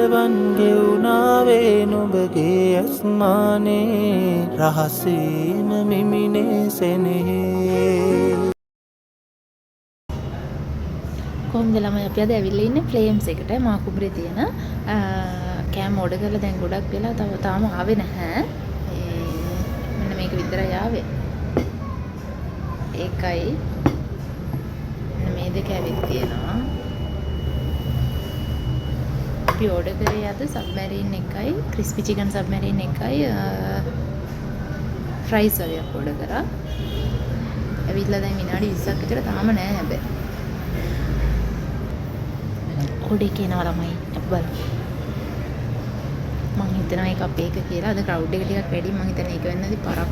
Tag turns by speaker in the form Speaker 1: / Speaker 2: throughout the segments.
Speaker 1: රසවන් ගෙවුනාවේ නුඹගේ අස්මානේ රහසේම මිමිනේ සෙනෙහේ.
Speaker 2: කොහොමද ළමයි අපි අද ඇවිල්ලා ඉන්නේ ෆ්ලේම්ස් එකට මාකුඹුරේ තියෙන කෑම ඕඩර් කරලා දැන් ගොඩක් වෙලා තාම ආවේ නැහැ. මෙන්න මේක විතරයි ආවේ. ඒකයි මෙන්න මේ දෙක ඇවිත් තියෙනවා. අපි ඕඩර් කරේ අද සබ්මැරින් එකයි ක්‍රිස්පි චිකන් සබ්මැරින් එකයි ෆ්‍රයිස් වගේ ඕඩර් කරා. ඇවිල්ලා දැන් විනාඩි 20ක් විතර තාම නැහැ හැබැයි. ඕඩර් කියනවා ළමයි අපි බලමු. මං හිතනවා ඒක අපේ එක කියලා. අද ක්‍රවුඩ් එක ටිකක් වැඩි. මං හිතන්නේ ඒක වෙන්නදී පරක්.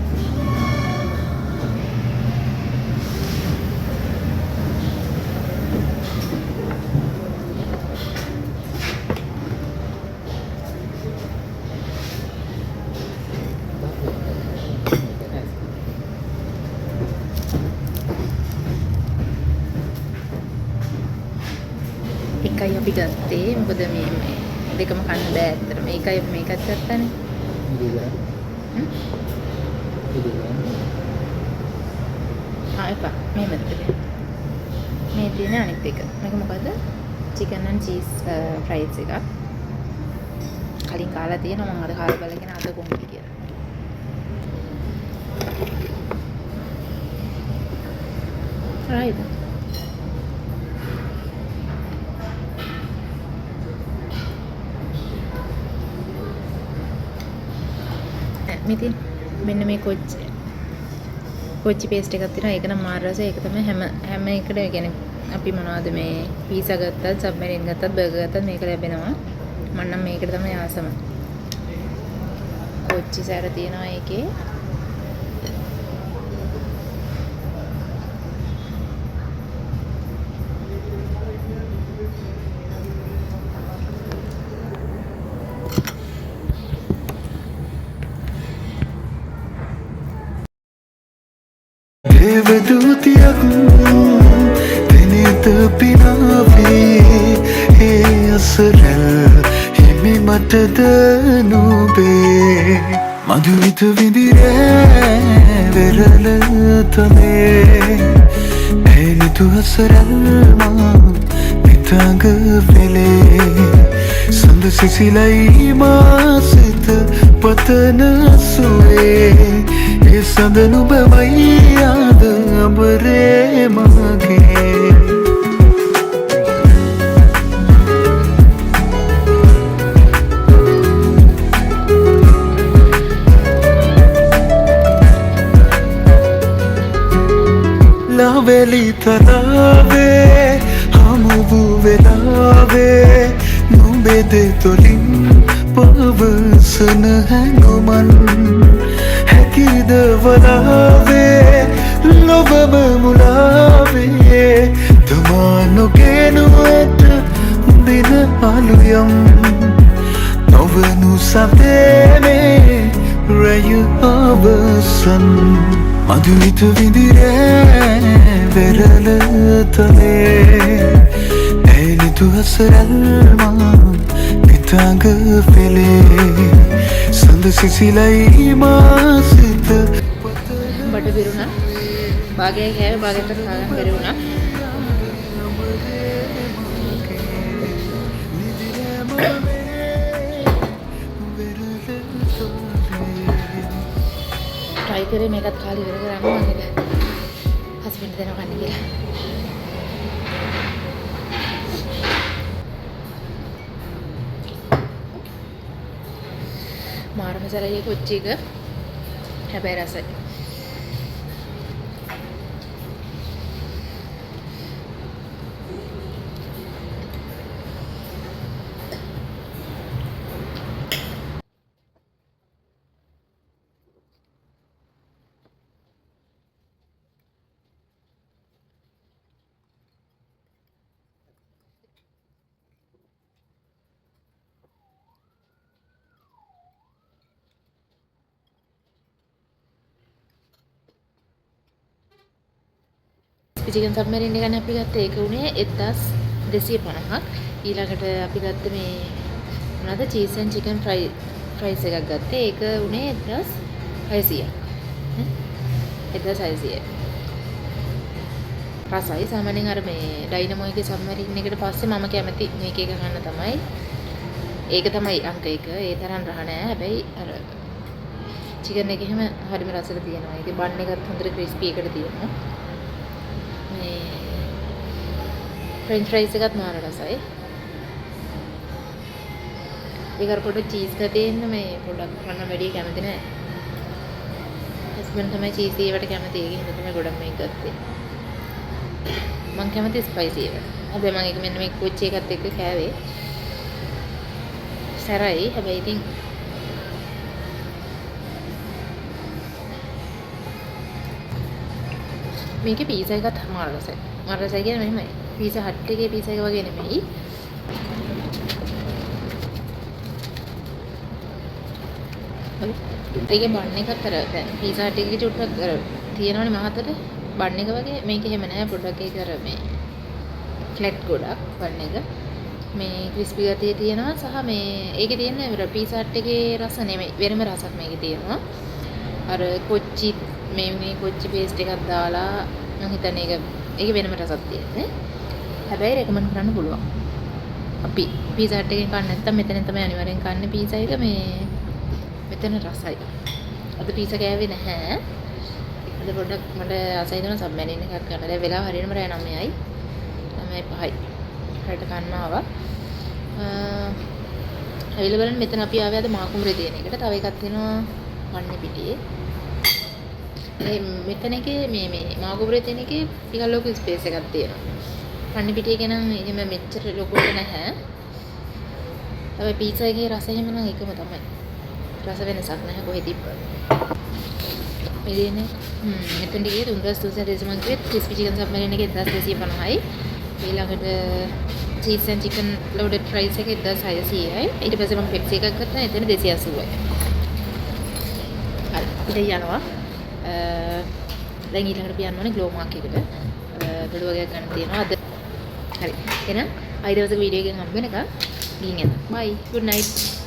Speaker 2: එකයි අපි ගත්තේ. මොකද මේ දෙකම කන්න බෑ ඇත්තට. මේකයි මේකත් ගත්තානේ. එපා. මේ මැදට. මේ තියෙන අනිත් එක. මේක මොකද්ද? චිකන් and චීස් ෆ්‍රයිස් එකක්. කලින් කාලා තියෙනවා. මම අද කාලා බලගෙන අද කොහොමද කියලා. right. මෙතින් මෙන්න මේ කොච්චි පේස්ට් එකක් තියෙනවා. ඒක නම් මාර රසයි. ඒක තමයි හැම එකට කියන්නේ අපි මොනවද මේ පීසා ගත්තත් සබ්මැරින් ගත්තත් බර්ගර් ගත්තත් මේක ලැබෙනවා. මම නම් මේකට තමයි ආසම. කොච්චි සැර තියෙනවා ඒකේ.
Speaker 3: දේවදූතියක් දිනේත පිනාවේ ඒ අසරල් හිමි මටද නුබේ මధుවිත විදිරේ වෙරළ තනේ ඇනිතු අසරල් මා පිටංග වෙලේ සඳ සිසිලයි මාසිත පතන සුවේ ඒ සඳ නුබමයි යාද අඹරේ මගේ ලාවැලි තලාවේ හමු වූ වෙලාවේ නුඹේ දෙතොලින් පවසන හැඟුමන් හැකිද වලාවේ ලොවම මුලාවේ තමා නොගේනු ඇත දින අලුයම් නොවනු සතේනේ රැය අවසන් මధుවිත විදිරේ වෙරළ තලේ ඇනිතු අසරල් මා පිටංග පෙළේ සඳ සිසිලයි මාසිත
Speaker 2: බඩ පිරුණා. භාගය කෑවේ භාගයට කාගන්න බැරි වුණා. try කරේ මේකත් කාලේ ඉවර කරන්න මම ඒක හස්බන්ඩ් දෙනවා කන්න කියලා. මාර මසාලයේ කොච්චි එක හැබැයි රසයි. චිකන් සබ්මැරින් එක අපි ගත්ත ඒක උනේ 1250ක්. ඊළඟට අපි ගත්ත මේ මොනවාද චීස් ඇන් චිකන් ෆ්‍රයිස් එකක් ගත්තේ. ඒක උනේ 1600. 1600. රසයි සාමාන්‍යයෙන් අර මේ ඩයිනමෝ එකේ සබ්මරීන් එකට පස්සේ මම කැමති මේක එක ගන්න තමයි. ඒක තමයි අංක 1. ඒ තරම් රහ නෑ. හැබැයි අර චිකන් එක එහෙම හරිම රසට තියෙනවා. ඒකේ බන් එකත් හොඳට ක්‍රිස්පි එකට තියෙනවා. මේ ෆ්‍රෙන්ච් ෆ්‍රයිස් එකත් මාර රසයි. ඒක අර පොඩ්ඩක් චීස් කතේන්න මේ පොඩ්ඩක් කන්න වැඩි කැමති නෑ. හස්බන්ඩ් තමයි චීසි ඒවට කැමති. ඒක හින්දා තමයි ගොඩක් මේක ගත්තේ. මං කැමති ස්පයිසි ඒවට. හැබැයි මම ඒක මෙන්න මේ කොච්චි එකත් එක්ක කෑවේ. සරයි. හැබැයි ඉතින් මේකේ පීසා එකත් මාර රසයි. මාර රසයි කියන්නේ මෙහෙමයි. පීසා හට් එකේ පීසා එක වගේ නෙමෙයි. ඒකේ බන් එකත් අර දැන් පීසා හට් එකේ චුට්ටක් අර තියෙනවනේ මහතට බන් එක වගේ මේක එහෙම නැහැ. පොඩ්ඩක් ඒක අර මේ ෆ්ලැට් ගොඩක් බන් එක. මේ ක්‍රිස්පි ගතිය තියෙනවා සහ මේ ඒකේ තියෙන පීසා හට් එකේ රස නෙමෙයි. වෙනම රසක් මේකේ තියෙනවා. අර කොච්චි මේ කොච්චි පේස්ට් එකක් දාලා මම හිතන්නේ ඒක වෙනම රසක් තියෙන්නේ. හැබැයි රෙකමන්ඩ් කරන්න පුළුවන්. අපි පීසා හට් එකෙන් කන්න නැත්තම් මෙතනින් තමයි අනිවාර්යෙන් කන්නේ පීසා එක. මේ මෙතන රසයි. අද පීසා කෑවේ නැහැ. අද පොඩ්ඩක් මට ආසයි දෙන සබ්මැරින් එකක් ගන්න. දැන් වෙලාව හරියටම රෑ 9යි. 9:05යි. හරියට කන්න ආවා. ඇවිල්ලා බලන්න මෙතන අපි ආවේ අද මාකුඹරේ තියෙන එකට. තව එකක් තියෙනවා වන්නේ පිටියේ. මෙතන එකේ මේ මාකුඹරේ තියෙන එකේ ටිකක් ලොකු ස්පේස් එකක් තියෙනවා. වන්නේ පිටියේ නම් එහෙම මෙච්චර ලොකුට නැහැ. හැබැයි පීසා එකේ රස එහෙම නම් එකම තමයි. රස වෙනසක් නැහැ කොහෙද තිබ්බත්. මේ දෙන්නේ මෙතන ගියේ 3200 මං කිව්වේ ක්‍රිස්පි චිකන් සබ්මරීන් එකේ 1250යි. ඊළඟට චීස් ඇන් චිකන් ලෝඩඩ් ෆ්‍රයිස් එකේ 1600යි. ඊට පස්සේ මම පෙප්සි එකක් ගත්තා. එතන 280යි. හරි. ඉතින් යනවා. දැන් ඊළඟට පියන්න ඕනේ ග්ලෝ මාක් එකට. බඩු වගේක් ගන්න තියෙනවා අද. හරි. එහෙනම් ආයෙ දවසක වීඩියෝ එකකින් හම්බ වෙනකම් ගිහින් එන්න. bye good night